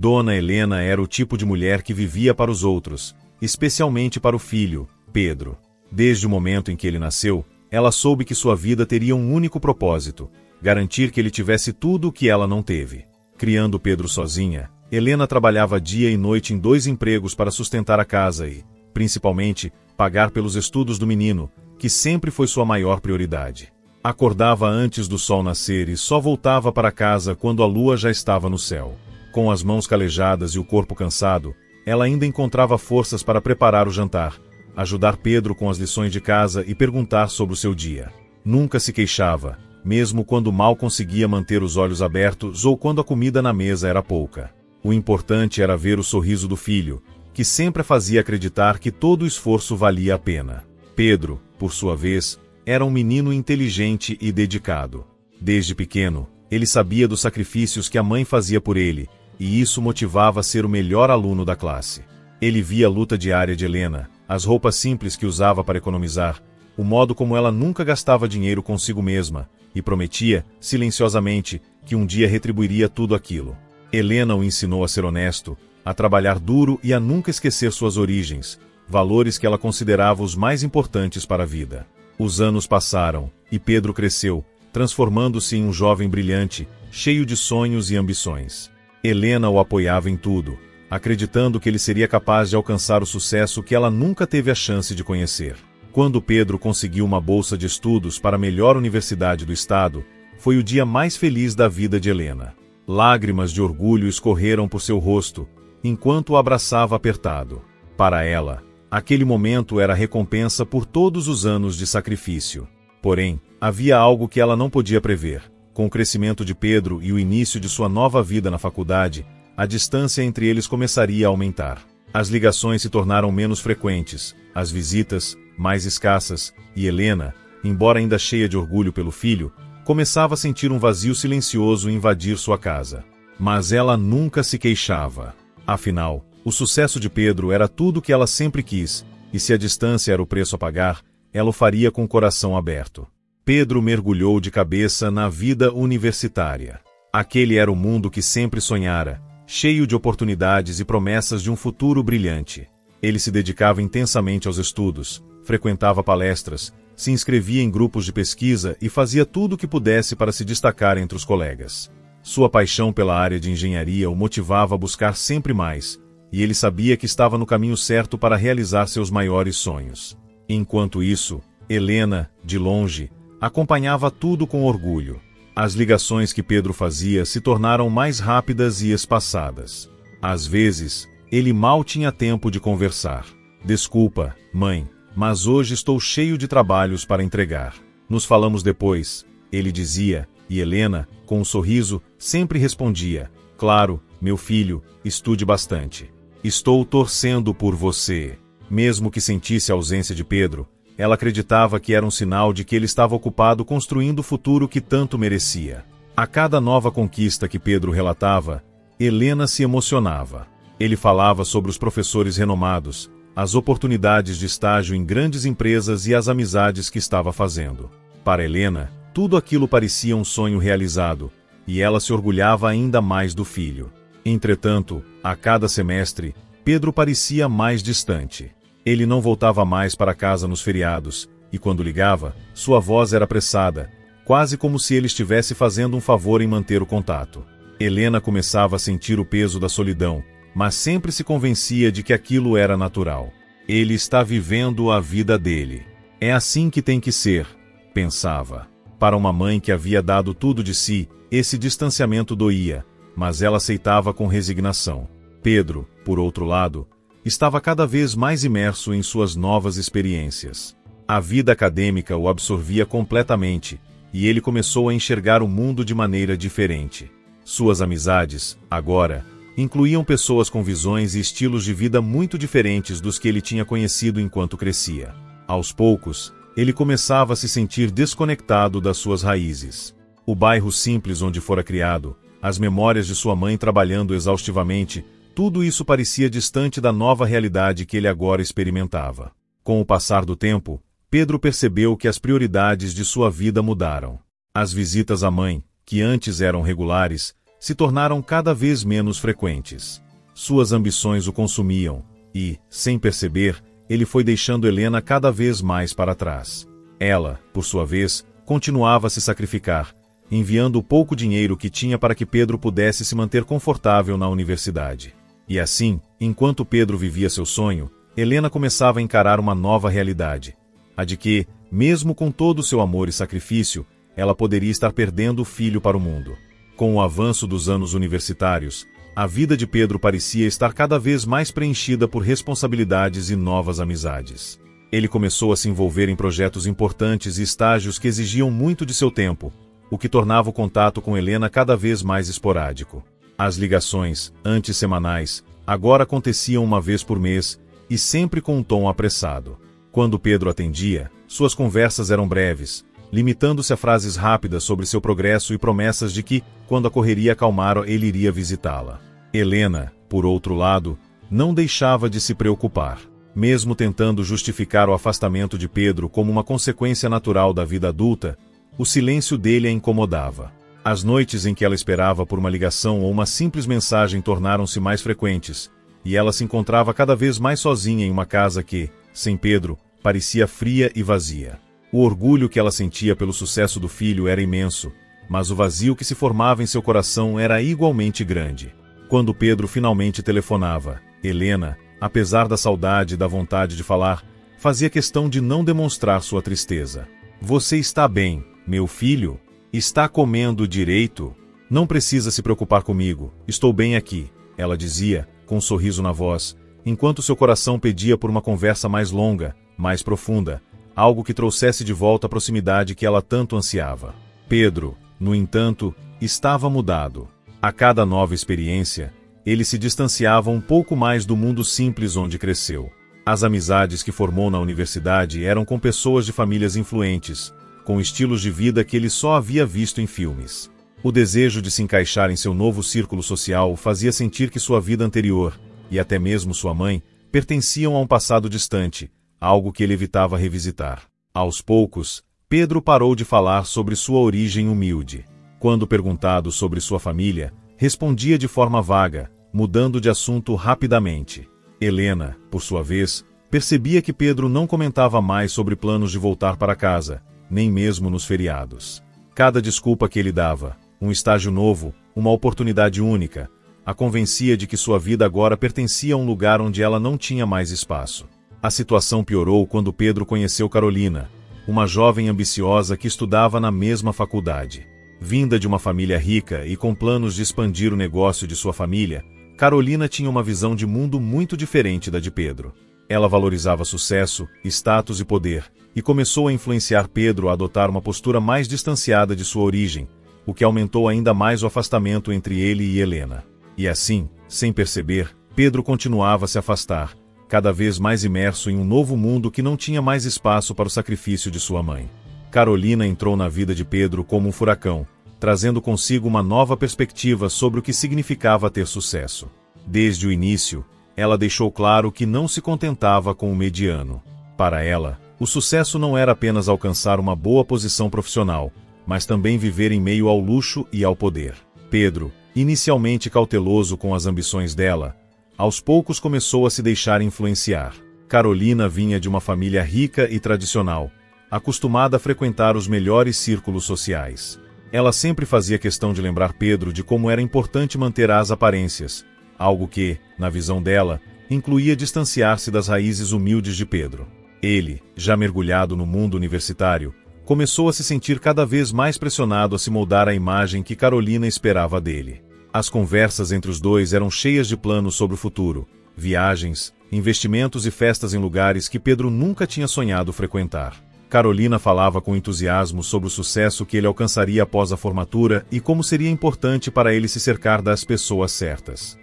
Dona Helena era o tipo de mulher que vivia para os outros, especialmente para o filho, Pedro. Desde o momento em que ele nasceu, ela soube que sua vida teria um único propósito: garantir que ele tivesse tudo o que ela não teve. Criando Pedro sozinha, Helena trabalhava dia e noite em 2 empregos para sustentar a casa e, principalmente, pagar pelos estudos do menino, que sempre foi sua maior prioridade. Acordava antes do sol nascer e só voltava para casa quando a lua já estava no céu. Com as mãos calejadas e o corpo cansado, ela ainda encontrava forças para preparar o jantar, ajudar Pedro com as lições de casa e perguntar sobre o seu dia. Nunca se queixava, mesmo quando mal conseguia manter os olhos abertos ou quando a comida na mesa era pouca. O importante era ver o sorriso do filho, que sempre a fazia acreditar que todo o esforço valia a pena. Pedro, por sua vez, era um menino inteligente e dedicado. Desde pequeno, ele sabia dos sacrifícios que a mãe fazia por ele, e isso motivava a ser o melhor aluno da classe. Ele via a luta diária de Helena, as roupas simples que usava para economizar, o modo como ela nunca gastava dinheiro consigo mesma, e prometia, silenciosamente, que um dia retribuiria tudo aquilo. Helena o ensinou a ser honesto, a trabalhar duro e a nunca esquecer suas origens, valores que ela considerava os mais importantes para a vida. Os anos passaram, e Pedro cresceu, transformando-se em um jovem brilhante, cheio de sonhos e ambições. Helena o apoiava em tudo, acreditando que ele seria capaz de alcançar o sucesso que ela nunca teve a chance de conhecer. Quando Pedro conseguiu uma bolsa de estudos para a melhor universidade do estado, foi o dia mais feliz da vida de Helena. Lágrimas de orgulho escorreram por seu rosto, enquanto o abraçava apertado. Para ela, aquele momento era recompensa por todos os anos de sacrifício. Porém, havia algo que ela não podia prever. Com o crescimento de Pedro e o início de sua nova vida na faculdade, a distância entre eles começaria a aumentar. As ligações se tornaram menos frequentes, as visitas, mais escassas, e Helena, embora ainda cheia de orgulho pelo filho, começava a sentir um vazio silencioso invadir sua casa. Mas ela nunca se queixava. Afinal, o sucesso de Pedro era tudo o que ela sempre quis, e se a distância era o preço a pagar, ela o faria com o coração aberto. Pedro mergulhou de cabeça na vida universitária. Aquele era o mundo que sempre sonhara, cheio de oportunidades e promessas de um futuro brilhante. Ele se dedicava intensamente aos estudos, frequentava palestras, se inscrevia em grupos de pesquisa e fazia tudo o que pudesse para se destacar entre os colegas. Sua paixão pela área de engenharia o motivava a buscar sempre mais, e ele sabia que estava no caminho certo para realizar seus maiores sonhos. Enquanto isso, Helena, de longe, acompanhava tudo com orgulho. As ligações que Pedro fazia se tornaram mais rápidas e espaçadas. Às vezes, ele mal tinha tempo de conversar. "Desculpa, mãe, mas hoje estou cheio de trabalhos para entregar. Nos falamos depois", ele dizia, e Helena, com um sorriso, sempre respondia: "Claro, meu filho, estude bastante. Estou torcendo por você." Mesmo que sentisse a ausência de Pedro, ela acreditava que era um sinal de que ele estava ocupado construindo o futuro que tanto merecia. A cada nova conquista que Pedro relatava, Helena se emocionava. Ele falava sobre os professores renomados, as oportunidades de estágio em grandes empresas e as amizades que estava fazendo. Para Helena, tudo aquilo parecia um sonho realizado, e ela se orgulhava ainda mais do filho. Entretanto, a cada semestre, Pedro parecia mais distante. Ele não voltava mais para casa nos feriados, e quando ligava, sua voz era apressada, quase como se ele estivesse fazendo um favor em manter o contato. Helena começava a sentir o peso da solidão, mas sempre se convencia de que aquilo era natural. Ele está vivendo a vida dele. É assim que tem que ser, pensava. Para uma mãe que havia dado tudo de si, esse distanciamento doía, mas ela aceitava com resignação. Pedro, por outro lado, estava cada vez mais imerso em suas novas experiências. A vida acadêmica o absorvia completamente, e ele começou a enxergar o mundo de maneira diferente. Suas amizades, agora, incluíam pessoas com visões e estilos de vida muito diferentes dos que ele tinha conhecido enquanto crescia. Aos poucos, ele começava a se sentir desconectado das suas raízes. O bairro simples onde fora criado, as memórias de sua mãe trabalhando exaustivamente, tudo isso parecia distante da nova realidade que ele agora experimentava. Com o passar do tempo, Pedro percebeu que as prioridades de sua vida mudaram. As visitas à mãe, que antes eram regulares, se tornaram cada vez menos frequentes. Suas ambições o consumiam, e, sem perceber, ele foi deixando Helena cada vez mais para trás. Ela, por sua vez, continuava a se sacrificar, enviando o pouco dinheiro que tinha para que Pedro pudesse se manter confortável na universidade. E assim, enquanto Pedro vivia seu sonho, Helena começava a encarar uma nova realidade, a de que, mesmo com todo o seu amor e sacrifício, ela poderia estar perdendo o filho para o mundo. Com o avanço dos anos universitários, a vida de Pedro parecia estar cada vez mais preenchida por responsabilidades e novas amizades. Ele começou a se envolver em projetos importantes e estágios que exigiam muito de seu tempo, o que tornava o contato com Helena cada vez mais esporádico. As ligações, antes semanais, agora aconteciam uma vez por mês, e sempre com um tom apressado. Quando Pedro atendia, suas conversas eram breves, limitando-se a frases rápidas sobre seu progresso e promessas de que, quando a correria acalmar, ele iria visitá-la. Helena, por outro lado, não deixava de se preocupar. Mesmo tentando justificar o afastamento de Pedro como uma consequência natural da vida adulta, o silêncio dele a incomodava. As noites em que ela esperava por uma ligação ou uma simples mensagem tornaram-se mais frequentes, e ela se encontrava cada vez mais sozinha em uma casa que, sem Pedro, parecia fria e vazia. O orgulho que ela sentia pelo sucesso do filho era imenso, mas o vazio que se formava em seu coração era igualmente grande. Quando Pedro finalmente telefonava, Helena, apesar da saudade e da vontade de falar, fazia questão de não demonstrar sua tristeza. "Você está bem, meu filho? Está comendo direito? Não precisa se preocupar comigo, estou bem aqui", ela dizia, com um sorriso na voz, enquanto seu coração pedia por uma conversa mais longa, mais profunda, algo que trouxesse de volta a proximidade que ela tanto ansiava. Pedro, no entanto, estava mudado. A cada nova experiência, ele se distanciava um pouco mais do mundo simples onde cresceu. As amizades que formou na universidade eram com pessoas de famílias influentes, com estilos de vida que ele só havia visto em filmes. O desejo de se encaixar em seu novo círculo social o fazia sentir que sua vida anterior, e até mesmo sua mãe, pertenciam a um passado distante, algo que ele evitava revisitar. Aos poucos, Pedro parou de falar sobre sua origem humilde. Quando perguntado sobre sua família, respondia de forma vaga, mudando de assunto rapidamente. Helena, por sua vez, percebia que Pedro não comentava mais sobre planos de voltar para casa, nem mesmo nos feriados. Cada desculpa que ele dava, um estágio novo, uma oportunidade única, a convencia de que sua vida agora pertencia a um lugar onde ela não tinha mais espaço. A situação piorou quando Pedro conheceu Carolina, uma jovem ambiciosa que estudava na mesma faculdade. Vinda de uma família rica e com planos de expandir o negócio de sua família, Carolina tinha uma visão de mundo muito diferente da de Pedro. Ela valorizava sucesso, status e poder, e começou a influenciar Pedro a adotar uma postura mais distanciada de sua origem, o que aumentou ainda mais o afastamento entre ele e Helena. E assim, sem perceber, Pedro continuava a se afastar, cada vez mais imerso em um novo mundo que não tinha mais espaço para o sacrifício de sua mãe. Carolina entrou na vida de Pedro como um furacão, trazendo consigo uma nova perspectiva sobre o que significava ter sucesso. Desde o início, ela deixou claro que não se contentava com o mediano. Para ela, o sucesso não era apenas alcançar uma boa posição profissional, mas também viver em meio ao luxo e ao poder. Pedro, inicialmente cauteloso com as ambições dela, aos poucos começou a se deixar influenciar. Carolina vinha de uma família rica e tradicional, acostumada a frequentar os melhores círculos sociais. Ela sempre fazia questão de lembrar Pedro de como era importante manter as aparências, algo que, na visão dela, incluía distanciar-se das raízes humildes de Pedro. Ele, já mergulhado no mundo universitário, começou a se sentir cada vez mais pressionado a se moldar à imagem que Carolina esperava dele. As conversas entre os dois eram cheias de planos sobre o futuro, viagens, investimentos e festas em lugares que Pedro nunca tinha sonhado frequentar. Carolina falava com entusiasmo sobre o sucesso que ele alcançaria após a formatura e como seria importante para ele se cercar das pessoas certas.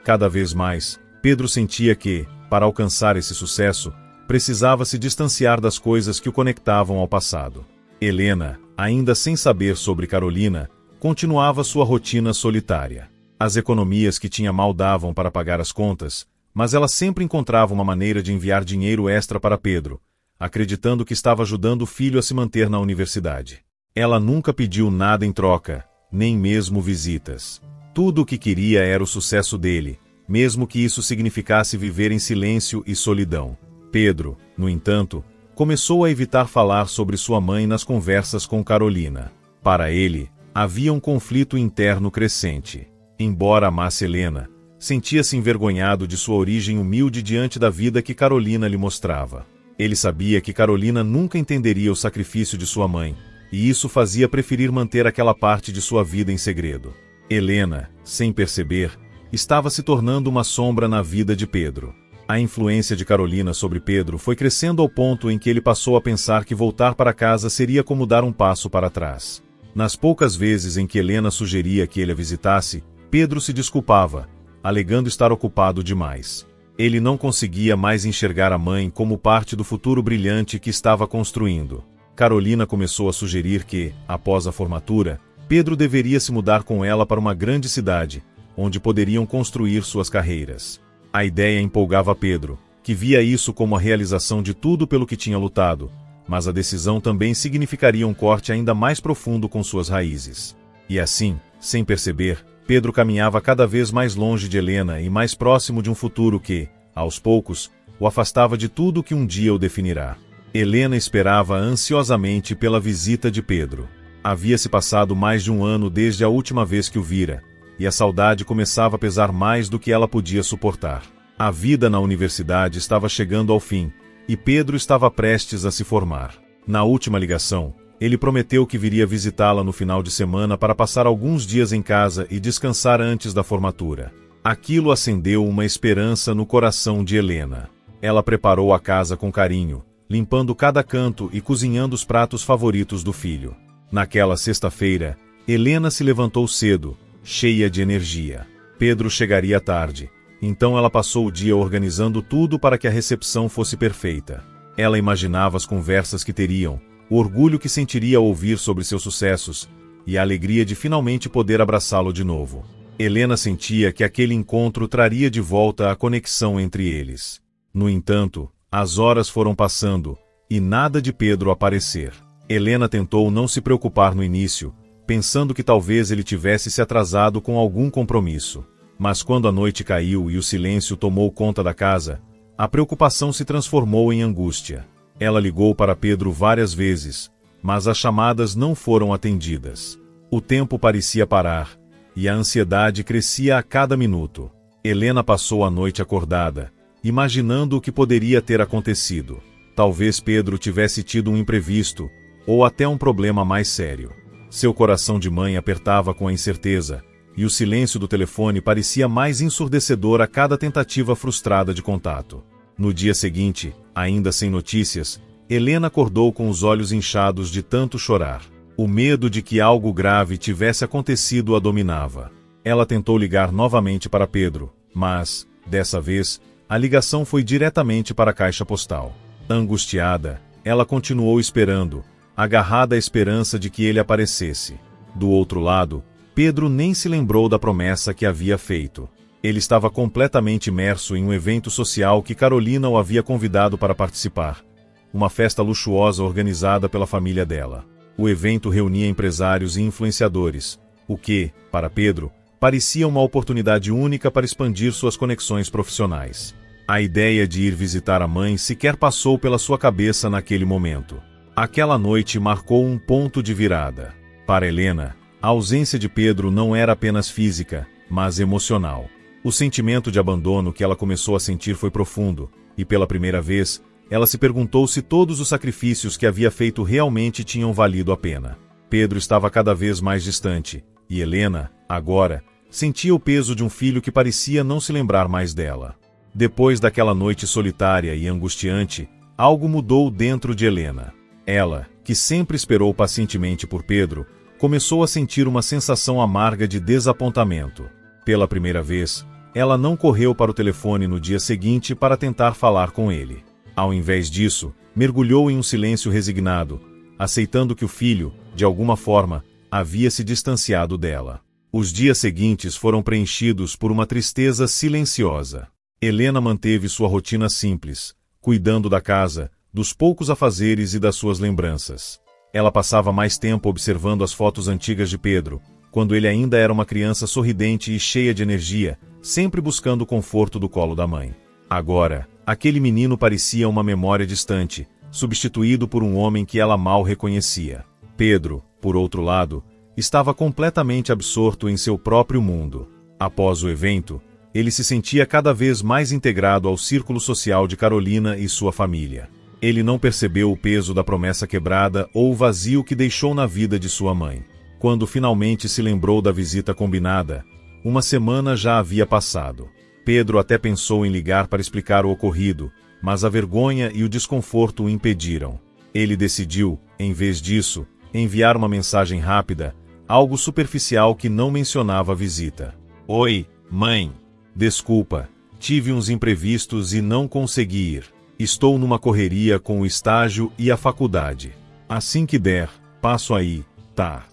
Cada vez mais, Pedro sentia que, para alcançar esse sucesso, precisava se distanciar das coisas que o conectavam ao passado. Helena, ainda sem saber sobre Carolina, continuava sua rotina solitária. As economias que tinha mal davam para pagar as contas, mas ela sempre encontrava uma maneira de enviar dinheiro extra para Pedro, acreditando que estava ajudando o filho a se manter na universidade. Ela nunca pediu nada em troca, nem mesmo visitas. Tudo o que queria era o sucesso dele, mesmo que isso significasse viver em silêncio e solidão. Pedro, no entanto, começou a evitar falar sobre sua mãe nas conversas com Carolina. Para ele, havia um conflito interno crescente. Embora amasse Helena, sentia-se envergonhado de sua origem humilde diante da vida que Carolina lhe mostrava. Ele sabia que Carolina nunca entenderia o sacrifício de sua mãe, e isso fazia preferir manter aquela parte de sua vida em segredo. Helena, sem perceber, estava se tornando uma sombra na vida de Pedro. A influência de Carolina sobre Pedro foi crescendo ao ponto em que ele passou a pensar que voltar para casa seria como dar um passo para trás. Nas poucas vezes em que Helena sugeria que ele a visitasse, Pedro se desculpava, alegando estar ocupado demais. Ele não conseguia mais enxergar a mãe como parte do futuro brilhante que estava construindo. Carolina começou a sugerir que, após a formatura, Pedro deveria se mudar com ela para uma grande cidade, onde poderiam construir suas carreiras. A ideia empolgava Pedro, que via isso como a realização de tudo pelo que tinha lutado, mas a decisão também significaria um corte ainda mais profundo com suas raízes. E assim, sem perceber, Pedro caminhava cada vez mais longe de Helena e mais próximo de um futuro que, aos poucos, o afastava de tudo que um dia o definirá. Helena esperava ansiosamente pela visita de Pedro. Havia-se passado mais de um ano desde a última vez que o vira, e a saudade começava a pesar mais do que ela podia suportar. A vida na universidade estava chegando ao fim, e Pedro estava prestes a se formar. Na última ligação, ele prometeu que viria visitá-la no final de semana para passar alguns dias em casa e descansar antes da formatura. Aquilo acendeu uma esperança no coração de Helena. Ela preparou a casa com carinho, limpando cada canto e cozinhando os pratos favoritos do filho. Naquela sexta-feira, Helena se levantou cedo, cheia de energia. Pedro chegaria tarde, então ela passou o dia organizando tudo para que a recepção fosse perfeita. Ela imaginava as conversas que teriam, o orgulho que sentiria ao ouvir sobre seus sucessos, e a alegria de finalmente poder abraçá-lo de novo. Helena sentia que aquele encontro traria de volta a conexão entre eles. No entanto, as horas foram passando, e nada de Pedro aparecer. Helena tentou não se preocupar no início, pensando que talvez ele tivesse se atrasado com algum compromisso. Mas quando a noite caiu e o silêncio tomou conta da casa, a preocupação se transformou em angústia. Ela ligou para Pedro várias vezes, mas as chamadas não foram atendidas. O tempo parecia parar, e a ansiedade crescia a cada minuto. Helena passou a noite acordada, imaginando o que poderia ter acontecido. Talvez Pedro tivesse tido um imprevisto, ou até um problema mais sério. Seu coração de mãe apertava com a incerteza, e o silêncio do telefone parecia mais ensurdecedor a cada tentativa frustrada de contato. No dia seguinte, ainda sem notícias, Helena acordou com os olhos inchados de tanto chorar. O medo de que algo grave tivesse acontecido a dominava. Ela tentou ligar novamente para Pedro, mas, dessa vez, a ligação foi diretamente para a caixa postal. Angustiada, ela continuou esperando, agarrada à esperança de que ele aparecesse. Do outro lado, Pedro nem se lembrou da promessa que havia feito. Ele estava completamente imerso em um evento social que Carolina o havia convidado para participar, uma festa luxuosa organizada pela família dela. O evento reunia empresários e influenciadores, o que, para Pedro, parecia uma oportunidade única para expandir suas conexões profissionais. A ideia de ir visitar a mãe sequer passou pela sua cabeça naquele momento. Aquela noite marcou um ponto de virada. Para Helena, a ausência de Pedro não era apenas física, mas emocional. O sentimento de abandono que ela começou a sentir foi profundo, e pela primeira vez, ela se perguntou se todos os sacrifícios que havia feito realmente tinham valido a pena. Pedro estava cada vez mais distante, e Helena, agora, sentia o peso de um filho que parecia não se lembrar mais dela. Depois daquela noite solitária e angustiante, algo mudou dentro de Helena. Ela, que sempre esperou pacientemente por Pedro, começou a sentir uma sensação amarga de desapontamento. Pela primeira vez, ela não correu para o telefone no dia seguinte para tentar falar com ele. Ao invés disso, mergulhou em um silêncio resignado, aceitando que o filho, de alguma forma, havia se distanciado dela. Os dias seguintes foram preenchidos por uma tristeza silenciosa. Helena manteve sua rotina simples, cuidando da casa, dos poucos afazeres e das suas lembranças. Ela passava mais tempo observando as fotos antigas de Pedro, quando ele ainda era uma criança sorridente e cheia de energia, sempre buscando o conforto do colo da mãe. Agora, aquele menino parecia uma memória distante, substituído por um homem que ela mal reconhecia. Pedro, por outro lado, estava completamente absorto em seu próprio mundo. Após o evento, ele se sentia cada vez mais integrado ao círculo social de Carolina e sua família. Ele não percebeu o peso da promessa quebrada ou o vazio que deixou na vida de sua mãe. Quando finalmente se lembrou da visita combinada, uma semana já havia passado. Pedro até pensou em ligar para explicar o ocorrido, mas a vergonha e o desconforto o impediram. Ele decidiu, em vez disso, enviar uma mensagem rápida, algo superficial que não mencionava a visita. Oi, mãe. Desculpa, tive uns imprevistos e não consegui ir. Estou numa correria com o estágio e a faculdade. Assim que der, passo aí, tá?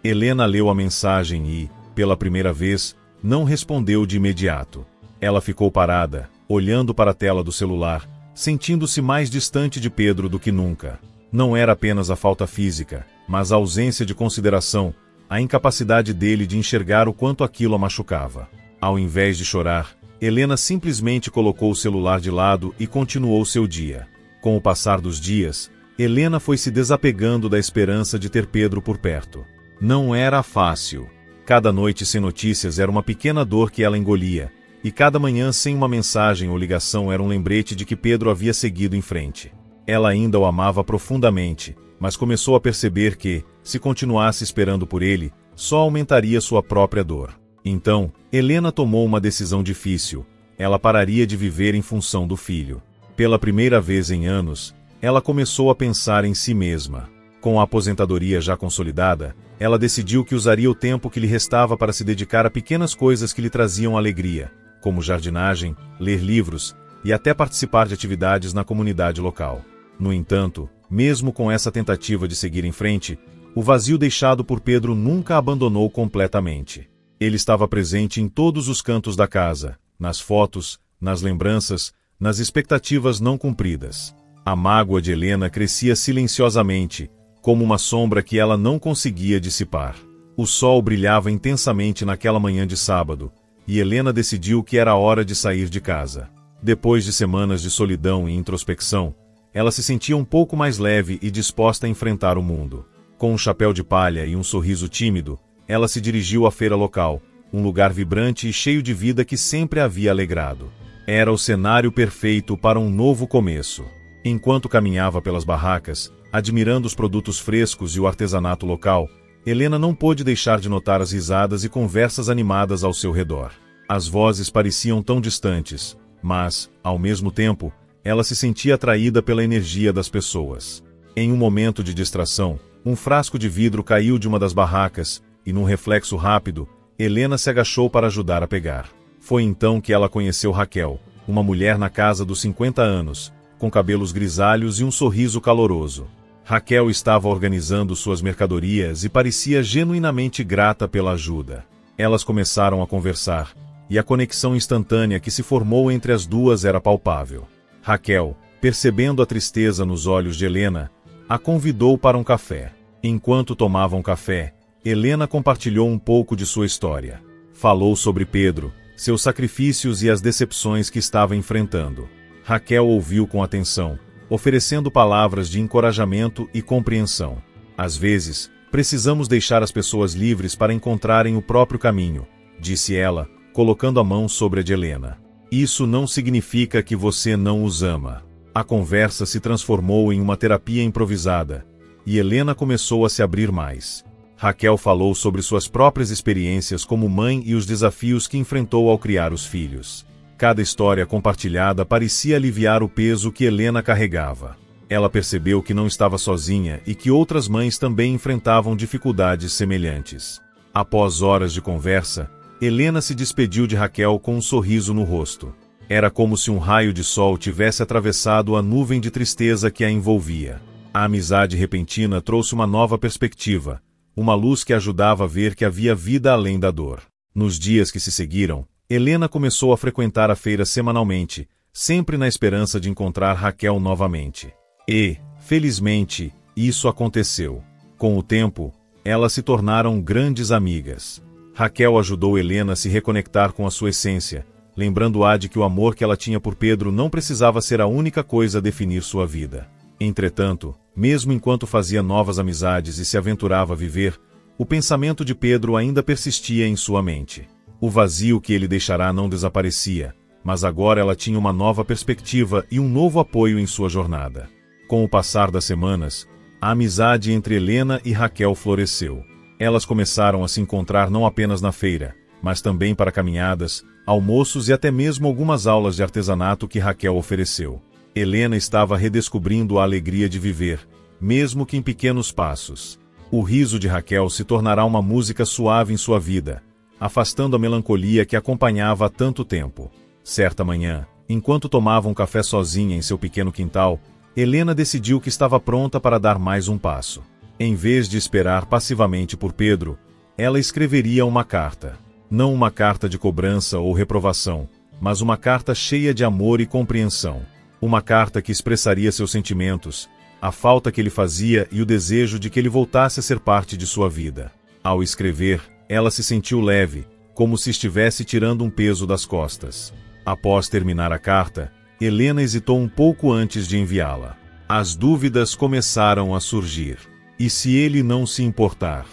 Helena leu a mensagem e, pela primeira vez, não respondeu de imediato. Ela ficou parada, olhando para a tela do celular, sentindo-se mais distante de Pedro do que nunca. Não era apenas a falta física, mas a ausência de consideração, a incapacidade dele de enxergar o quanto aquilo a machucava. Ao invés de chorar, Helena simplesmente colocou o celular de lado e continuou seu dia. Com o passar dos dias, Helena foi se desapegando da esperança de ter Pedro por perto. Não era fácil. Cada noite sem notícias era uma pequena dor que ela engolia, e cada manhã sem uma mensagem ou ligação era um lembrete de que Pedro havia seguido em frente. Ela ainda o amava profundamente, mas começou a perceber que, se continuasse esperando por ele, só aumentaria sua própria dor. Então, Helena tomou uma decisão difícil. Ela pararia de viver em função do filho. Pela primeira vez em anos, ela começou a pensar em si mesma. Com a aposentadoria já consolidada, ela decidiu que usaria o tempo que lhe restava para se dedicar a pequenas coisas que lhe traziam alegria, como jardinagem, ler livros e até participar de atividades na comunidade local. No entanto, mesmo com essa tentativa de seguir em frente, o vazio deixado por Pedro nunca a abandonou completamente. Ele estava presente em todos os cantos da casa, nas fotos, nas lembranças, nas expectativas não cumpridas. A mágoa de Helena crescia silenciosamente, como uma sombra que ela não conseguia dissipar. O sol brilhava intensamente naquela manhã de sábado, e Helena decidiu que era hora de sair de casa. Depois de semanas de solidão e introspecção, ela se sentia um pouco mais leve e disposta a enfrentar o mundo. Com um chapéu de palha e um sorriso tímido, ela se dirigiu à feira local, um lugar vibrante e cheio de vida que sempre a havia alegrado. Era o cenário perfeito para um novo começo. Enquanto caminhava pelas barracas, admirando os produtos frescos e o artesanato local, Helena não pôde deixar de notar as risadas e conversas animadas ao seu redor. As vozes pareciam tão distantes, mas, ao mesmo tempo, ela se sentia atraída pela energia das pessoas. Em um momento de distração, um frasco de vidro caiu de uma das barracas, e num reflexo rápido, Helena se agachou para ajudar a pegar. Foi então que ela conheceu Raquel, uma mulher na casa dos 50 anos, com cabelos grisalhos e um sorriso caloroso. Raquel estava organizando suas mercadorias e parecia genuinamente grata pela ajuda. Elas começaram a conversar, e a conexão instantânea que se formou entre as duas era palpável. Raquel, percebendo a tristeza nos olhos de Helena, a convidou para um café. Enquanto tomavam café, Helena compartilhou um pouco de sua história. Falou sobre Pedro, seus sacrifícios e as decepções que estava enfrentando. Raquel ouviu com atenção, oferecendo palavras de encorajamento e compreensão. Às vezes, precisamos deixar as pessoas livres para encontrarem o próprio caminho, disse ela, colocando a mão sobre a de Helena. Isso não significa que você não os ama. A conversa se transformou em uma terapia improvisada, e Helena começou a se abrir mais. Raquel falou sobre suas próprias experiências como mãe e os desafios que enfrentou ao criar os filhos. Cada história compartilhada parecia aliviar o peso que Helena carregava. Ela percebeu que não estava sozinha e que outras mães também enfrentavam dificuldades semelhantes. Após horas de conversa, Helena se despediu de Raquel com um sorriso no rosto. Era como se um raio de sol tivesse atravessado a nuvem de tristeza que a envolvia. A amizade repentina trouxe uma nova perspectiva, uma luz que ajudava a ver que havia vida além da dor. Nos dias que se seguiram, Helena começou a frequentar a feira semanalmente, sempre na esperança de encontrar Raquel novamente. E, felizmente, isso aconteceu. Com o tempo, Elas se tornaram grandes amigas. Raquel ajudou Helena a se reconectar com a sua essência, lembrando-a de que o amor que ela tinha por Pedro não precisava ser a única coisa a definir sua vida. Entretanto, mesmo enquanto fazia novas amizades e se aventurava a viver, o pensamento de Pedro ainda persistia em sua mente. O vazio que ele deixará não desaparecia, mas agora ela tinha uma nova perspectiva e um novo apoio em sua jornada. Com o passar das semanas, a amizade entre Helena e Raquel floresceu. Elas começaram a se encontrar não apenas na feira, mas também para caminhadas, almoços e até mesmo algumas aulas de artesanato que Raquel ofereceu. Helena estava redescobrindo a alegria de viver, mesmo que em pequenos passos. O riso de Raquel se tornará uma música suave em sua vida, afastando a melancolia que acompanhava há tanto tempo. Certa manhã, enquanto tomava um café sozinha em seu pequeno quintal, Helena decidiu que estava pronta para dar mais um passo. Em vez de esperar passivamente por Pedro, ela escreveria uma carta. Não uma carta de cobrança ou reprovação, mas uma carta cheia de amor e compreensão. Uma carta que expressaria seus sentimentos, a falta que ele fazia e o desejo de que ele voltasse a ser parte de sua vida. Ao escrever, ela se sentiu leve, como se estivesse tirando um peso das costas. Após terminar a carta, Helena hesitou um pouco antes de enviá-la. As dúvidas começaram a surgir. E se ele não se importar?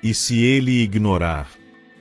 E se ele ignorar?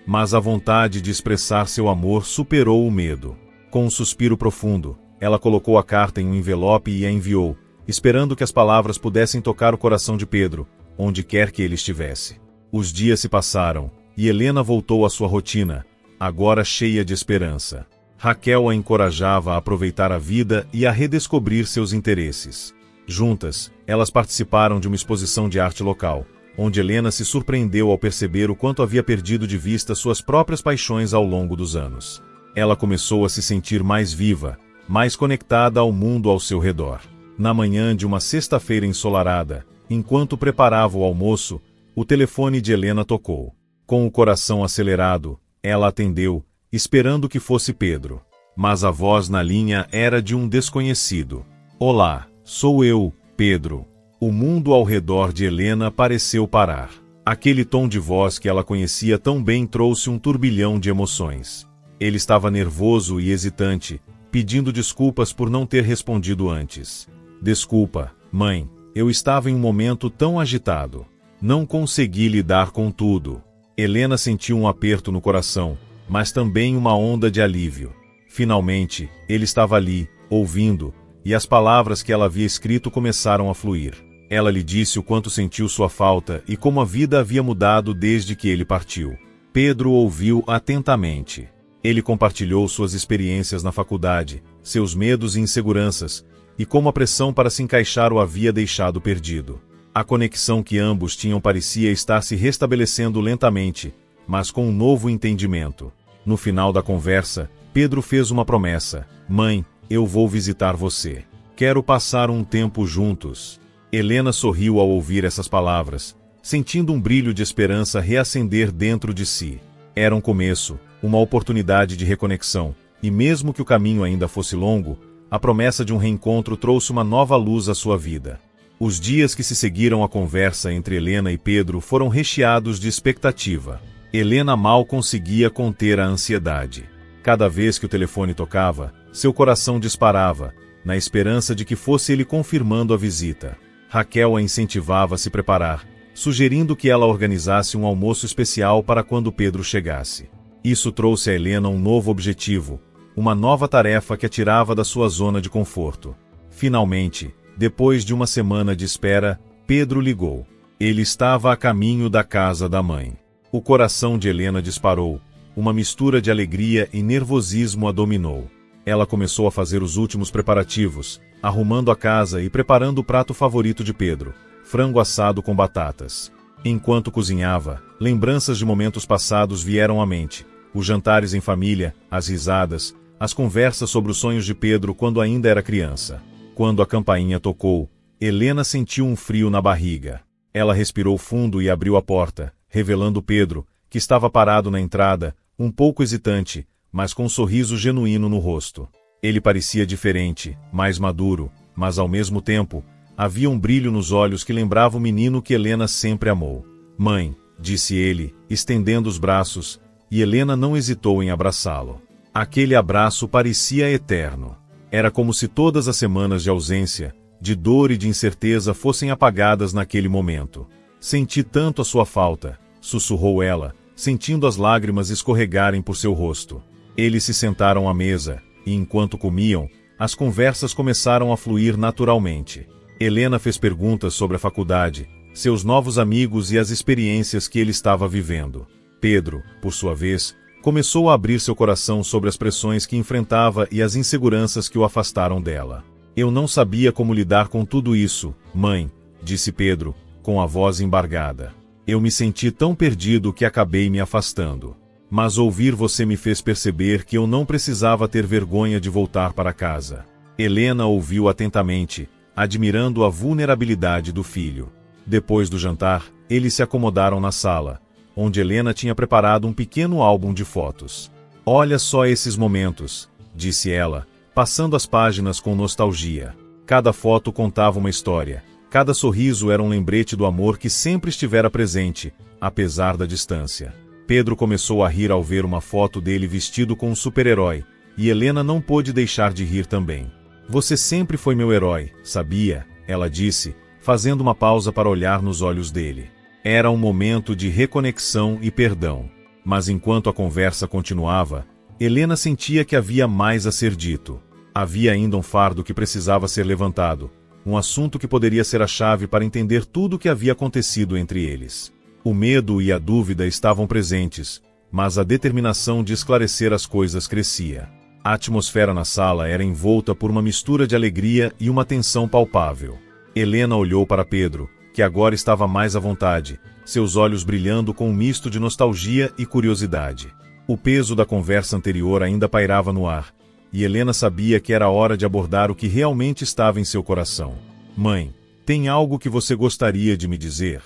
Mas a vontade de expressar seu amor superou o medo. Com um suspiro profundo, ela colocou a carta em um envelope e a enviou, esperando que as palavras pudessem tocar o coração de Pedro, onde quer que ele estivesse. Os dias se passaram, e Helena voltou à sua rotina, agora cheia de esperança. Raquel a encorajava a aproveitar a vida e a redescobrir seus interesses. Juntas, elas participaram de uma exposição de arte local, onde Helena se surpreendeu ao perceber o quanto havia perdido de vista suas próprias paixões ao longo dos anos. Ela começou a se sentir mais viva, mais conectada ao mundo ao seu redor. Na manhã de uma sexta-feira ensolarada, enquanto preparava o almoço, o telefone de Helena tocou. Com o coração acelerado, ela atendeu, esperando que fosse Pedro. Mas a voz na linha era de um desconhecido. Olá, sou eu, Pedro. O mundo ao redor de Helena pareceu parar. Aquele tom de voz que ela conhecia tão bem trouxe um turbilhão de emoções. Ele estava nervoso e hesitante, pedindo desculpas por não ter respondido antes. Desculpa, mãe, eu estava em um momento tão agitado. Não consegui lidar com tudo. Helena sentiu um aperto no coração, mas também uma onda de alívio. Finalmente, ele estava ali, ouvindo, e as palavras que ela havia escrito começaram a fluir. Ela lhe disse o quanto sentiu sua falta e como a vida havia mudado desde que ele partiu. Pedro ouviu atentamente. Ele compartilhou suas experiências na faculdade, seus medos e inseguranças, e como a pressão para se encaixar o havia deixado perdido. A conexão que ambos tinham parecia estar se restabelecendo lentamente, mas com um novo entendimento. No final da conversa, Pedro fez uma promessa: mãe, eu vou visitar você. Quero passar um tempo juntos. Helena sorriu ao ouvir essas palavras, sentindo um brilho de esperança reacender dentro de si. Era um começo, uma oportunidade de reconexão, e mesmo que o caminho ainda fosse longo, a promessa de um reencontro trouxe uma nova luz à sua vida. Os dias que se seguiram à conversa entre Helena e Pedro foram recheados de expectativa. Helena mal conseguia conter a ansiedade. Cada vez que o telefone tocava, seu coração disparava, na esperança de que fosse ele confirmando a visita. Raquel a incentivava a se preparar, sugerindo que ela organizasse um almoço especial para quando Pedro chegasse. Isso trouxe a Helena um novo objetivo, uma nova tarefa que a tirava da sua zona de conforto. Finalmente, depois de uma semana de espera, Pedro ligou. Ele estava a caminho da casa da mãe. O coração de Helena disparou, uma mistura de alegria e nervosismo a dominou. Ela começou a fazer os últimos preparativos, arrumando a casa e preparando o prato favorito de Pedro, frango assado com batatas. Enquanto cozinhava, lembranças de momentos passados vieram à mente, os jantares em família, as risadas, as conversas sobre os sonhos de Pedro quando ainda era criança. Quando a campainha tocou, Helena sentiu um frio na barriga. Ela respirou fundo e abriu a porta, revelando Pedro, que estava parado na entrada, um pouco hesitante, mas com um sorriso genuíno no rosto. Ele parecia diferente, mais maduro, mas ao mesmo tempo, havia um brilho nos olhos que lembrava o menino que Helena sempre amou. Mãe, disse ele, estendendo os braços, e Helena não hesitou em abraçá-lo. Aquele abraço parecia eterno. Era como se todas as semanas de ausência, de dor e de incerteza fossem apagadas naquele momento. Senti tanto a sua falta, sussurrou ela, sentindo as lágrimas escorregarem por seu rosto. Eles se sentaram à mesa, e enquanto comiam, as conversas começaram a fluir naturalmente. Helena fez perguntas sobre a faculdade, seus novos amigos e as experiências que ele estava vivendo. Pedro, por sua vez, começou a abrir seu coração sobre as pressões que enfrentava e as inseguranças que o afastaram dela. Eu não sabia como lidar com tudo isso, mãe, disse Pedro, com a voz embargada. Eu me senti tão perdido que acabei me afastando. Mas ouvir você me fez perceber que eu não precisava ter vergonha de voltar para casa. Helena ouviu atentamente, admirando a vulnerabilidade do filho. Depois do jantar, eles se acomodaram na sala, onde Helena tinha preparado um pequeno álbum de fotos. Olha só esses momentos, disse ela, passando as páginas com nostalgia. Cada foto contava uma história. Cada sorriso era um lembrete do amor que sempre estivera presente, apesar da distância. Pedro começou a rir ao ver uma foto dele vestido com um super-herói, e Helena não pôde deixar de rir também. Você sempre foi meu herói, sabia? Ela disse, fazendo uma pausa para olhar nos olhos dele. Era um momento de reconexão e perdão. Mas enquanto a conversa continuava, Helena sentia que havia mais a ser dito. Havia ainda um fardo que precisava ser levantado, um assunto que poderia ser a chave para entender tudo o que havia acontecido entre eles. O medo e a dúvida estavam presentes, mas a determinação de esclarecer as coisas crescia. A atmosfera na sala era envolta por uma mistura de alegria e uma tensão palpável. Helena olhou para Pedro, que agora estava mais à vontade, seus olhos brilhando com um misto de nostalgia e curiosidade. O peso da conversa anterior ainda pairava no ar, e Helena sabia que era hora de abordar o que realmente estava em seu coração. Mãe, tem algo que você gostaria de me dizer?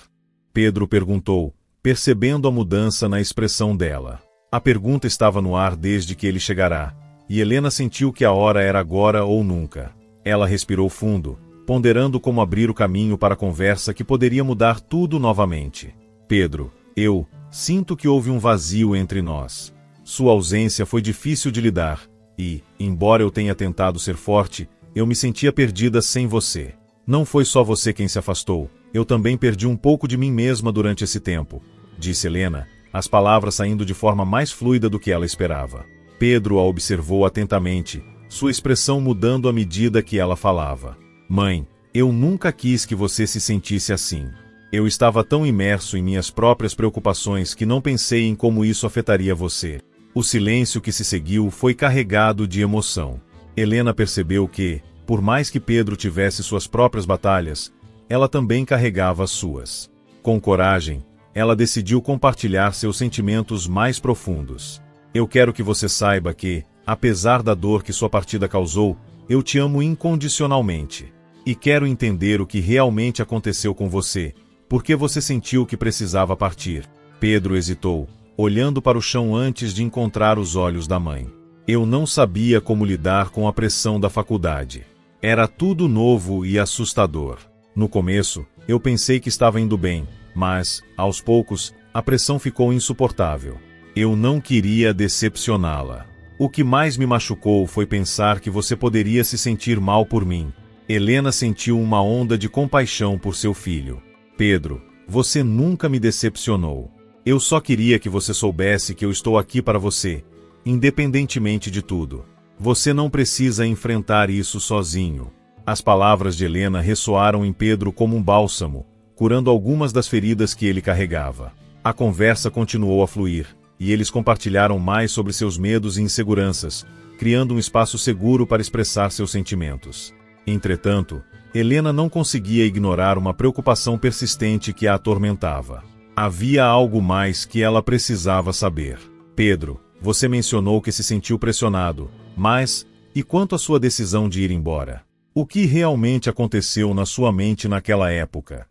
Pedro perguntou, percebendo a mudança na expressão dela. A pergunta estava no ar desde que ele chegara, e Helena sentiu que a hora era agora ou nunca. Ela respirou fundo, ponderando como abrir o caminho para a conversa que poderia mudar tudo novamente. Pedro, eu sinto que houve um vazio entre nós. Sua ausência foi difícil de lidar, e, embora eu tenha tentado ser forte, eu me sentia perdida sem você. Não foi só você quem se afastou. Eu também perdi um pouco de mim mesma durante esse tempo, disse Helena, as palavras saindo de forma mais fluida do que ela esperava. Pedro a observou atentamente, sua expressão mudando à medida que ela falava. Mãe, eu nunca quis que você se sentisse assim. Eu estava tão imerso em minhas próprias preocupações que não pensei em como isso afetaria você. O silêncio que se seguiu foi carregado de emoção. Helena percebeu que, por mais que Pedro tivesse suas próprias batalhas, ela também carregava as suas. Com coragem, ela decidiu compartilhar seus sentimentos mais profundos. Eu quero que você saiba que, apesar da dor que sua partida causou, eu te amo incondicionalmente. E quero entender o que realmente aconteceu com você, porque você sentiu que precisava partir. Pedro hesitou, olhando para o chão antes de encontrar os olhos da mãe. Eu não sabia como lidar com a pressão da faculdade. Era tudo novo e assustador. No começo, eu pensei que estava indo bem, mas, aos poucos, a pressão ficou insuportável. Eu não queria decepcioná-la. O que mais me machucou foi pensar que você poderia se sentir mal por mim. Helena sentiu uma onda de compaixão por seu filho. Pedro, você nunca me decepcionou. Eu só queria que você soubesse que eu estou aqui para você, independentemente de tudo. Você não precisa enfrentar isso sozinho. As palavras de Helena ressoaram em Pedro como um bálsamo, curando algumas das feridas que ele carregava. A conversa continuou a fluir, e eles compartilharam mais sobre seus medos e inseguranças, criando um espaço seguro para expressar seus sentimentos. Entretanto, Helena não conseguia ignorar uma preocupação persistente que a atormentava. Havia algo mais que ela precisava saber. Pedro, você mencionou que se sentiu pressionado, mas, e quanto à sua decisão de ir embora? O que realmente aconteceu na sua mente naquela época?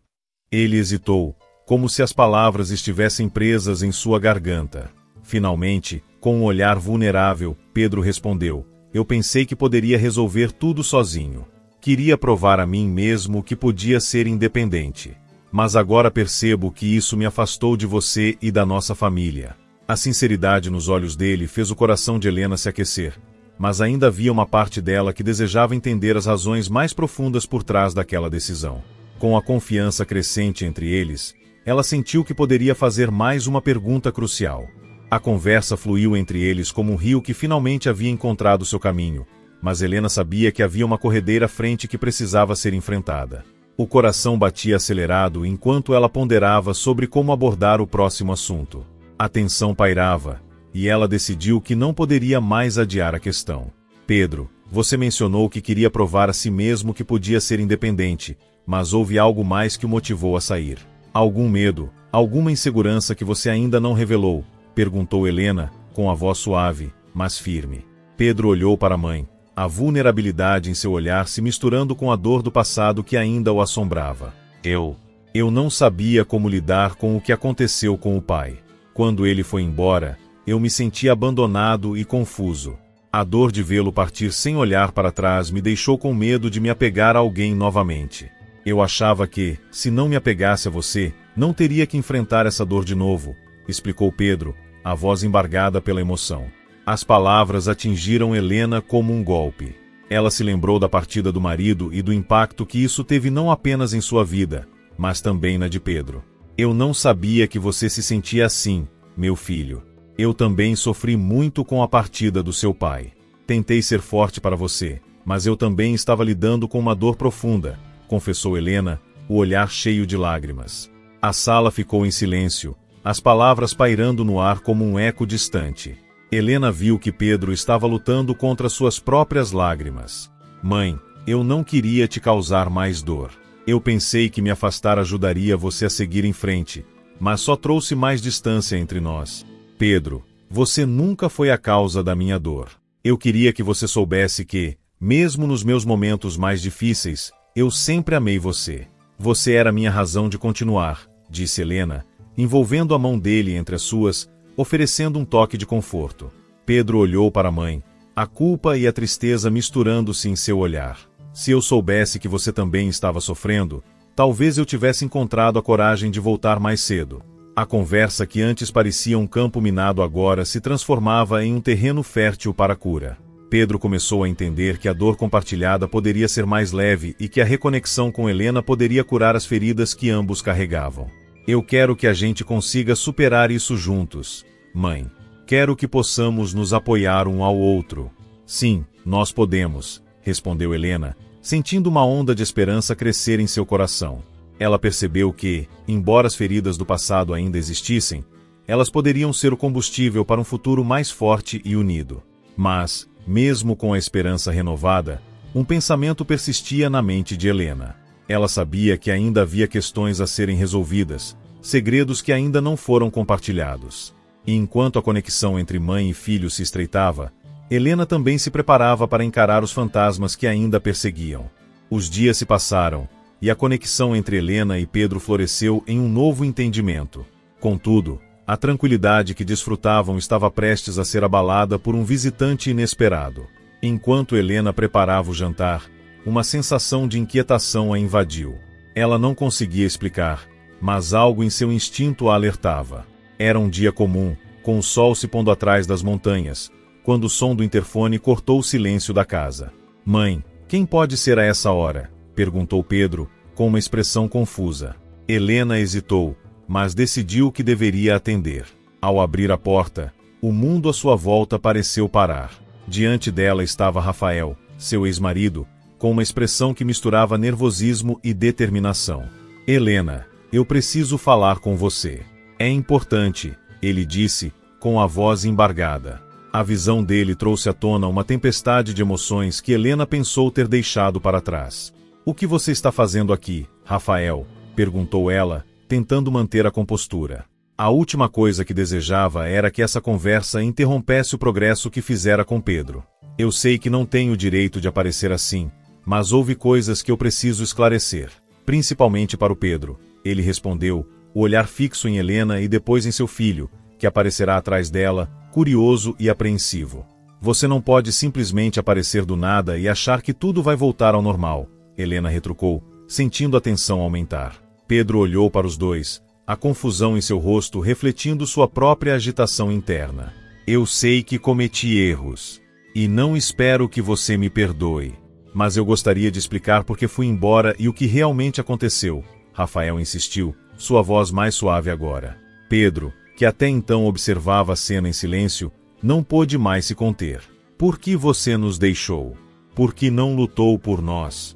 Ele hesitou, como se as palavras estivessem presas em sua garganta. Finalmente, com um olhar vulnerável, Pedro respondeu, eu pensei que poderia resolver tudo sozinho. Queria provar a mim mesmo que podia ser independente. Mas agora percebo que isso me afastou de você e da nossa família. A sinceridade nos olhos dele fez o coração de Helena se aquecer, mas ainda havia uma parte dela que desejava entender as razões mais profundas por trás daquela decisão. Com a confiança crescente entre eles, ela sentiu que poderia fazer mais uma pergunta crucial. A conversa fluiu entre eles como um rio que finalmente havia encontrado seu caminho, mas Helena sabia que havia uma corredeira à frente que precisava ser enfrentada. O coração batia acelerado enquanto ela ponderava sobre como abordar o próximo assunto. A tensão pairava, e ela decidiu que não poderia mais adiar a questão. Pedro, você mencionou que queria provar a si mesmo que podia ser independente, mas houve algo mais que o motivou a sair. Algum medo, alguma insegurança que você ainda não revelou? Perguntou Helena, com a voz suave, mas firme. Pedro olhou para a mãe, a vulnerabilidade em seu olhar se misturando com a dor do passado que ainda o assombrava. Eu não sabia como lidar com o que aconteceu com o pai. Quando ele foi embora, eu me senti abandonado e confuso. A dor de vê-lo partir sem olhar para trás me deixou com medo de me apegar a alguém novamente. Eu achava que, se não me apegasse a você, não teria que enfrentar essa dor de novo, explicou Pedro, a voz embargada pela emoção. As palavras atingiram Helena como um golpe. Ela se lembrou da partida do marido e do impacto que isso teve não apenas em sua vida, mas também na de Pedro. Eu não sabia que você se sentia assim, meu filho. Eu também sofri muito com a partida do seu pai. Tentei ser forte para você, mas eu também estava lidando com uma dor profunda, confessou Helena, o olhar cheio de lágrimas. A sala ficou em silêncio, as palavras pairando no ar como um eco distante. Helena viu que Pedro estava lutando contra suas próprias lágrimas. Mãe, eu não queria te causar mais dor. Eu pensei que me afastar ajudaria você a seguir em frente, mas só trouxe mais distância entre nós. Pedro, você nunca foi a causa da minha dor. Eu queria que você soubesse que, mesmo nos meus momentos mais difíceis, eu sempre amei você. Você era minha razão de continuar, disse Helena, envolvendo a mão dele entre as suas, oferecendo um toque de conforto. Pedro olhou para a mãe, a culpa e a tristeza misturando-se em seu olhar. Se eu soubesse que você também estava sofrendo, talvez eu tivesse encontrado a coragem de voltar mais cedo. A conversa que antes parecia um campo minado agora se transformava em um terreno fértil para a cura. Pedro começou a entender que a dor compartilhada poderia ser mais leve e que a reconexão com Helena poderia curar as feridas que ambos carregavam. Eu quero que a gente consiga superar isso juntos, mãe. Quero que possamos nos apoiar um ao outro. Sim, nós podemos, respondeu Helena, sentindo uma onda de esperança crescer em seu coração. Ela percebeu que, embora as feridas do passado ainda existissem, elas poderiam ser o combustível para um futuro mais forte e unido. Mas, mesmo com a esperança renovada, um pensamento persistia na mente de Helena. Ela sabia que ainda havia questões a serem resolvidas, segredos que ainda não foram compartilhados. E enquanto a conexão entre mãe e filho se estreitava, Helena também se preparava para encarar os fantasmas que ainda perseguiam. Os dias se passaram, e a conexão entre Helena e Pedro floresceu em um novo entendimento. Contudo, a tranquilidade que desfrutavam estava prestes a ser abalada por um visitante inesperado. Enquanto Helena preparava o jantar, uma sensação de inquietação a invadiu. Ela não conseguia explicar, mas algo em seu instinto a alertava. Era um dia comum, com o sol se pondo atrás das montanhas, quando o som do interfone cortou o silêncio da casa. Mãe, quem pode ser a essa hora? Perguntou Pedro, com uma expressão confusa. Helena hesitou, mas decidiu que deveria atender. Ao abrir a porta, o mundo à sua volta pareceu parar. Diante dela estava Rafael, seu ex-marido, com uma expressão que misturava nervosismo e determinação. Helena, eu preciso falar com você. É importante, ele disse, com a voz embargada. A visão dele trouxe à tona uma tempestade de emoções que Helena pensou ter deixado para trás. O que você está fazendo aqui, Rafael? Perguntou ela, tentando manter a compostura. A última coisa que desejava era que essa conversa interrompesse o progresso que fizera com Pedro. Eu sei que não tenho o direito de aparecer assim, mas houve coisas que eu preciso esclarecer. Principalmente para o Pedro, ele respondeu, o olhar fixo em Helena e depois em seu filho, que aparecerá atrás dela, curioso e apreensivo. Você não pode simplesmente aparecer do nada e achar que tudo vai voltar ao normal, Helena retrucou, sentindo a tensão aumentar. Pedro olhou para os dois, a confusão em seu rosto refletindo sua própria agitação interna. Eu sei que cometi erros. E não espero que você me perdoe. Mas eu gostaria de explicar por que fui embora e o que realmente aconteceu. Rafael insistiu, sua voz mais suave agora. Pedro, que até então observava a cena em silêncio, não pôde mais se conter. Por que você nos deixou? Por que não lutou por nós?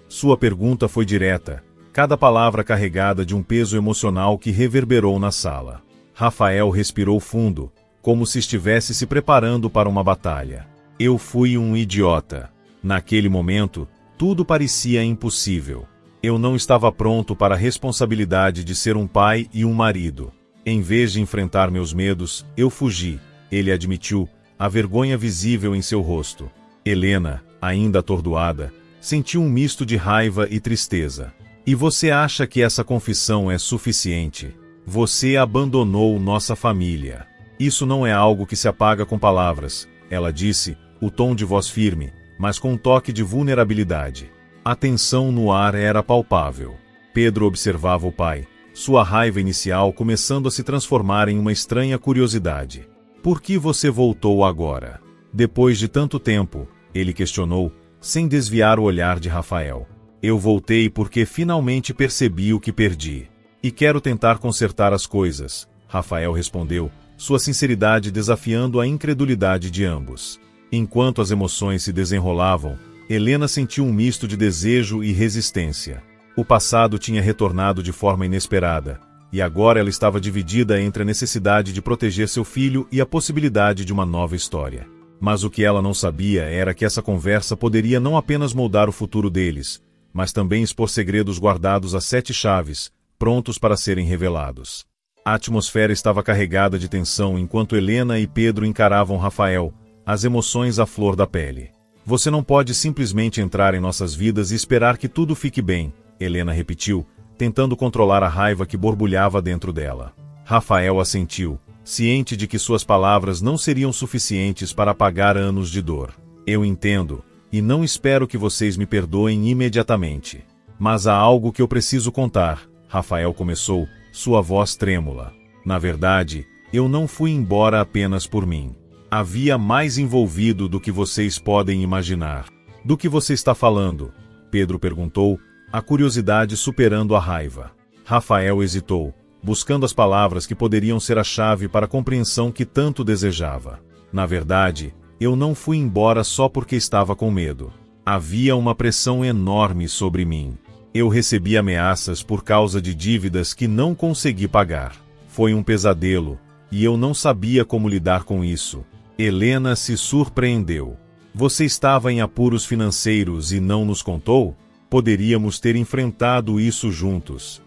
Sua pergunta foi direta, cada palavra carregada de um peso emocional que reverberou na sala. Rafael respirou fundo, como se estivesse se preparando para uma batalha. Eu fui um idiota. Naquele momento, tudo parecia impossível. Eu não estava pronto para a responsabilidade de ser um pai e um marido. Em vez de enfrentar meus medos, eu fugi, ele admitiu, a vergonha visível em seu rosto. Helena, ainda atordoada, sentiu um misto de raiva e tristeza. E você acha que essa confissão é suficiente? Você abandonou nossa família. Isso não é algo que se apaga com palavras, ela disse, o tom de voz firme, mas com um toque de vulnerabilidade. A tensão no ar era palpável. Pedro observava o pai, sua raiva inicial começando a se transformar em uma estranha curiosidade. Por que você voltou agora? Depois de tanto tempo, ele questionou, sem desviar o olhar de Rafael. Eu voltei porque finalmente percebi o que perdi. E quero tentar consertar as coisas, Rafael respondeu, sua sinceridade desafiando a incredulidade de ambos. Enquanto as emoções se desenrolavam, Helena sentiu um misto de desejo e resistência. O passado tinha retornado de forma inesperada, e agora ela estava dividida entre a necessidade de proteger seu filho e a possibilidade de uma nova história. Mas o que ela não sabia era que essa conversa poderia não apenas moldar o futuro deles, mas também expor segredos guardados a 7 chaves, prontos para serem revelados. A atmosfera estava carregada de tensão enquanto Helena e Pedro encaravam Rafael, as emoções à flor da pele. Você não pode simplesmente entrar em nossas vidas e esperar que tudo fique bem, Helena repetiu, tentando controlar a raiva que borbulhava dentro dela. Rafael assentiu, ciente de que suas palavras não seriam suficientes para apagar anos de dor. Eu entendo, e não espero que vocês me perdoem imediatamente. Mas há algo que eu preciso contar, Rafael começou, sua voz trêmula. Na verdade, eu não fui embora apenas por mim. Havia mais envolvido do que vocês podem imaginar. Do que você está falando? Pedro perguntou, a curiosidade superando a raiva. Rafael hesitou, buscando as palavras que poderiam ser a chave para a compreensão que tanto desejava. Na verdade, eu não fui embora só porque estava com medo. Havia uma pressão enorme sobre mim. Eu recebi ameaças por causa de dívidas que não consegui pagar. Foi um pesadelo, e eu não sabia como lidar com isso. Helena se surpreendeu. Você estava em apuros financeiros e não nos contou? Poderíamos ter enfrentado isso juntos.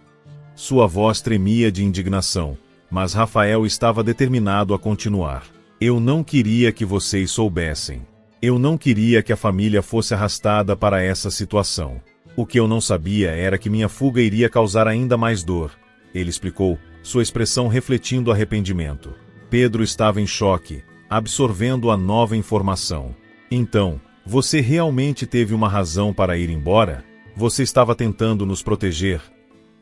Sua voz tremia de indignação, mas Rafael estava determinado a continuar. Eu não queria que vocês soubessem. Eu não queria que a família fosse arrastada para essa situação. O que eu não sabia era que minha fuga iria causar ainda mais dor, ele explicou, sua expressão refletindo arrependimento. Pedro estava em choque, absorvendo a nova informação. Então, você realmente teve uma razão para ir embora? Você estava tentando nos proteger?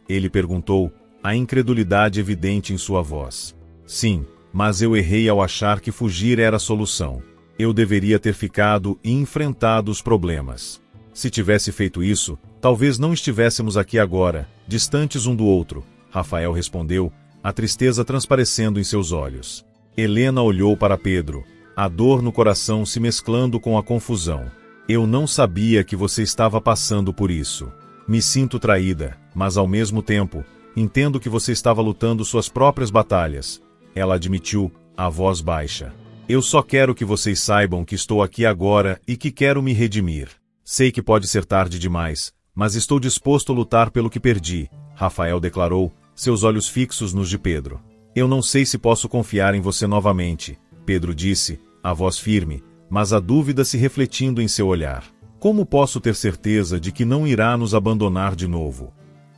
Ele perguntou, a incredulidade evidente em sua voz. Sim, mas eu errei ao achar que fugir era a solução. Eu deveria ter ficado e enfrentado os problemas. Se tivesse feito isso, talvez não estivéssemos aqui agora, distantes um do outro, Rafael respondeu, a tristeza transparecendo em seus olhos. Helena olhou para Pedro, a dor no coração se mesclando com a confusão. Eu não sabia que você estava passando por isso. Me sinto traída, mas ao mesmo tempo, entendo que você estava lutando suas próprias batalhas. Ela admitiu, a voz baixa. Eu só quero que vocês saibam que estou aqui agora e que quero me redimir. Sei que pode ser tarde demais, mas estou disposto a lutar pelo que perdi, Rafael declarou, seus olhos fixos nos de Pedro. Eu não sei se posso confiar em você novamente, Pedro disse, a voz firme, mas a dúvida se refletindo em seu olhar. Como posso ter certeza de que não irá nos abandonar de novo?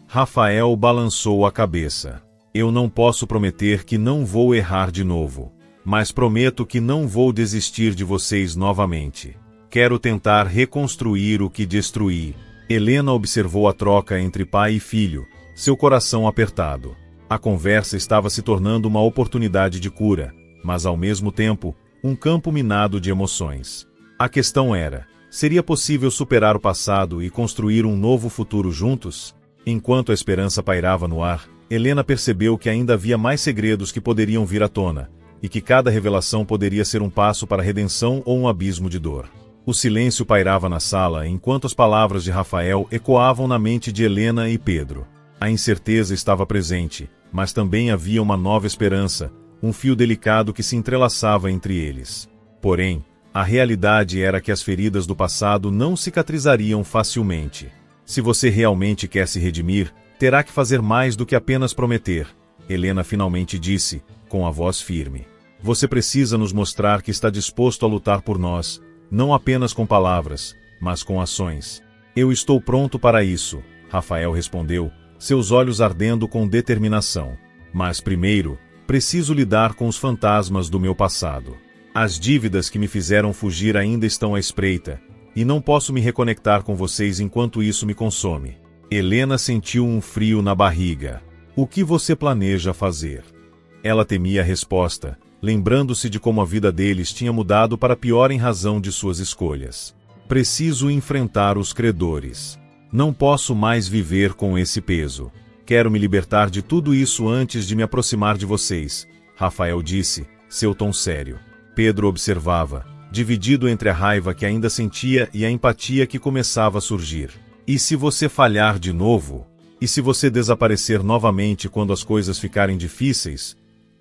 Rafael balançou a cabeça. Eu não posso prometer que não vou errar de novo, mas prometo que não vou desistir de vocês novamente. Quero tentar reconstruir o que destruí. Helena observou a troca entre pai e filho, seu coração apertado. A conversa estava se tornando uma oportunidade de cura, mas ao mesmo tempo, um campo minado de emoções. A questão era: seria possível superar o passado e construir um novo futuro juntos? Enquanto a esperança pairava no ar, Helena percebeu que ainda havia mais segredos que poderiam vir à tona, e que cada revelação poderia ser um passo para a redenção ou um abismo de dor. O silêncio pairava na sala enquanto as palavras de Rafael ecoavam na mente de Helena e Pedro. A incerteza estava presente, mas também havia uma nova esperança, um fio delicado que se entrelaçava entre eles. Porém, a realidade era que as feridas do passado não cicatrizariam facilmente. Se você realmente quer se redimir, terá que fazer mais do que apenas prometer, Helena finalmente disse, com a voz firme. Você precisa nos mostrar que está disposto a lutar por nós, não apenas com palavras, mas com ações. Eu estou pronto para isso, Rafael respondeu, seus olhos ardendo com determinação. Mas primeiro, preciso lidar com os fantasmas do meu passado. As dívidas que me fizeram fugir ainda estão à espreita, e não posso me reconectar com vocês enquanto isso me consome. Helena sentiu um frio na barriga. O que você planeja fazer? Ela temia a resposta, lembrando-se de como a vida deles tinha mudado para pior em razão de suas escolhas. Preciso enfrentar os credores. Não posso mais viver com esse peso. Quero me libertar de tudo isso antes de me aproximar de vocês, Rafael disse, seu tom sério. Pedro observava, dividido entre a raiva que ainda sentia e a empatia que começava a surgir. E se você falhar de novo? E se você desaparecer novamente quando as coisas ficarem difíceis?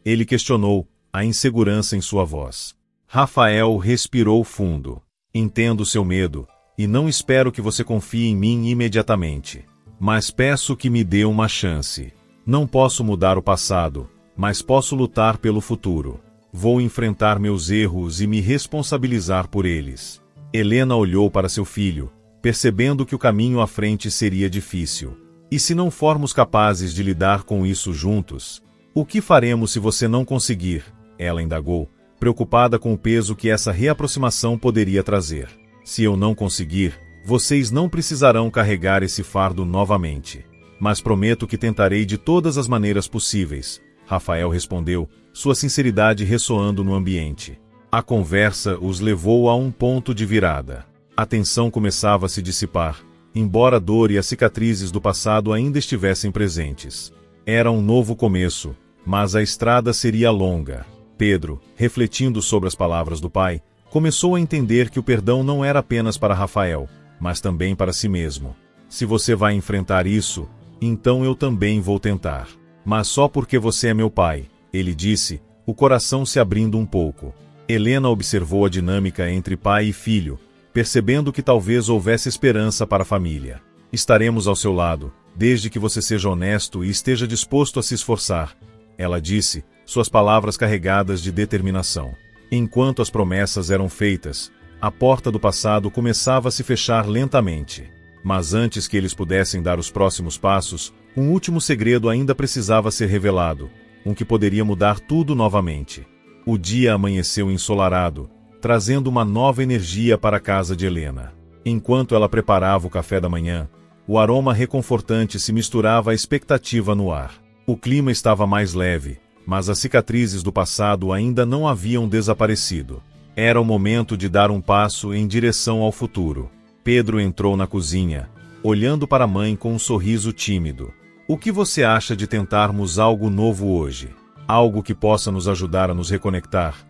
Ele questionou, a insegurança em sua voz. Rafael respirou fundo. Entendo seu medo, e não espero que você confie em mim imediatamente. Mas peço que me dê uma chance. Não posso mudar o passado, mas posso lutar pelo futuro. Vou enfrentar meus erros e me responsabilizar por eles. Helena olhou para seu filho, percebendo que o caminho à frente seria difícil. E se não formos capazes de lidar com isso juntos? O que faremos se você não conseguir? Ela indagou, preocupada com o peso que essa reaproximação poderia trazer. Se eu não conseguir, vocês não precisarão carregar esse fardo novamente. Mas prometo que tentarei de todas as maneiras possíveis, Rafael respondeu, sua sinceridade ressoando no ambiente. A conversa os levou a um ponto de virada. A tensão começava a se dissipar, embora a dor e as cicatrizes do passado ainda estivessem presentes. Era um novo começo, mas a estrada seria longa. Pedro, refletindo sobre as palavras do pai, começou a entender que o perdão não era apenas para Rafael, mas também para si mesmo. Se você vai enfrentar isso, então eu também vou tentar. Mas só porque você é meu pai, ele disse, o coração se abrindo um pouco. Helena observou a dinâmica entre pai e filho, percebendo que talvez houvesse esperança para a família. Estaremos ao seu lado, desde que você seja honesto e esteja disposto a se esforçar, ela disse, suas palavras carregadas de determinação. Enquanto as promessas eram feitas, a porta do passado começava a se fechar lentamente. Mas antes que eles pudessem dar os próximos passos, um último segredo ainda precisava ser revelado, um que poderia mudar tudo novamente. O dia amanheceu ensolarado, trazendo uma nova energia para a casa de Helena. Enquanto ela preparava o café da manhã, o aroma reconfortante se misturava à expectativa no ar. O clima estava mais leve, mas as cicatrizes do passado ainda não haviam desaparecido. Era o momento de dar um passo em direção ao futuro. Pedro entrou na cozinha, olhando para a mãe com um sorriso tímido. O que você acha de tentarmos algo novo hoje? Algo que possa nos ajudar a nos reconectar?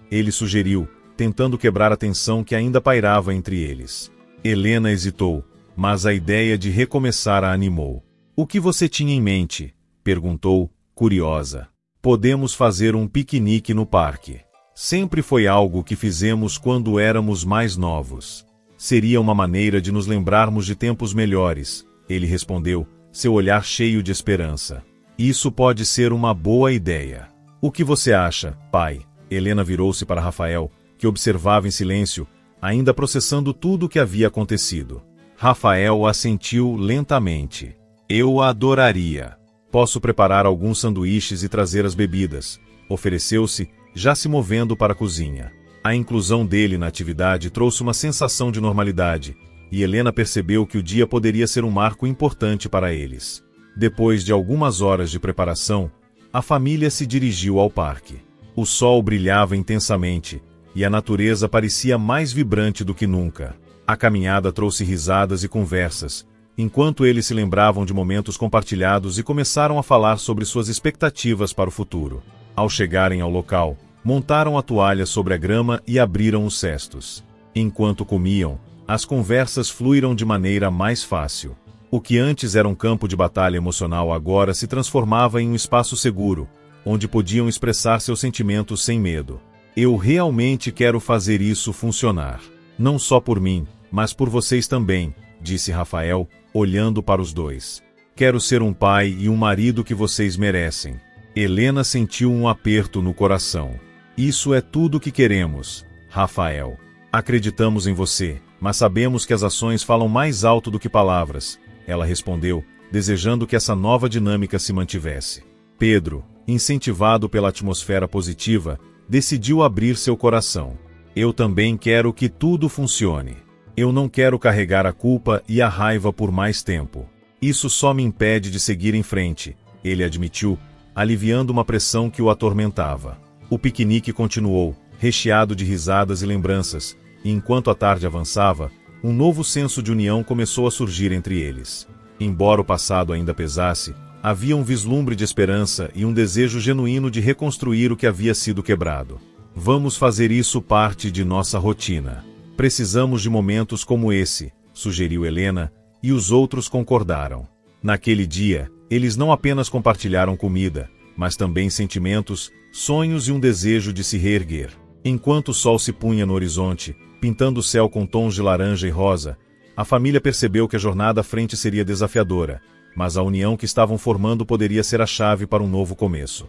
Ele sugeriu, tentando quebrar a tensão que ainda pairava entre eles. Helena hesitou, mas a ideia de recomeçar a animou. O que você tinha em mente? Perguntou, curiosa. Podemos fazer um piquenique no parque. Sempre foi algo que fizemos quando éramos mais novos. Seria uma maneira de nos lembrarmos de tempos melhores, ele respondeu, seu olhar cheio de esperança. Isso pode ser uma boa ideia. O que você acha, pai? Helena virou-se para Rafael, que observava em silêncio, ainda processando tudo o que havia acontecido. Rafael assentiu lentamente. Eu adoraria. Posso preparar alguns sanduíches e trazer as bebidas, ofereceu-se, já se movendo para a cozinha. A inclusão dele na atividade trouxe uma sensação de normalidade, e Helena percebeu que o dia poderia ser um marco importante para eles. Depois de algumas horas de preparação, a família se dirigiu ao parque. O sol brilhava intensamente, e a natureza parecia mais vibrante do que nunca. A caminhada trouxe risadas e conversas, enquanto eles se lembravam de momentos compartilhados e começaram a falar sobre suas expectativas para o futuro. Ao chegarem ao local, montaram a toalha sobre a grama e abriram os cestos. Enquanto comiam, as conversas fluíram de maneira mais fácil. O que antes era um campo de batalha emocional agora se transformava em um espaço seguro, onde podiam expressar seus sentimentos sem medo. Eu realmente quero fazer isso funcionar. Não só por mim, mas por vocês também, disse Rafael, olhando para os dois. Quero ser um pai e um marido que vocês merecem. Helena sentiu um aperto no coração. Isso é tudo o que queremos, Rafael. Acreditamos em você, mas sabemos que as ações falam mais alto do que palavras, ela respondeu, desejando que essa nova dinâmica se mantivesse. Pedro, incentivado pela atmosfera positiva, decidiu abrir seu coração. Eu também quero que tudo funcione. Eu não quero carregar a culpa e a raiva por mais tempo. Isso só me impede de seguir em frente, ele admitiu, aliviando uma pressão que o atormentava. O piquenique continuou, recheado de risadas e lembranças, e enquanto a tarde avançava, um novo senso de união começou a surgir entre eles. Embora o passado ainda pesasse, havia um vislumbre de esperança e um desejo genuíno de reconstruir o que havia sido quebrado. Vamos fazer isso parte de nossa rotina. Precisamos de momentos como esse, sugeriu Helena, e os outros concordaram. Naquele dia, eles não apenas compartilharam comida, mas também sentimentos, sonhos e um desejo de se reerguer. Enquanto o sol se punha no horizonte, pintando o céu com tons de laranja e rosa, a família percebeu que a jornada à frente seria desafiadora, mas a união que estavam formando poderia ser a chave para um novo começo.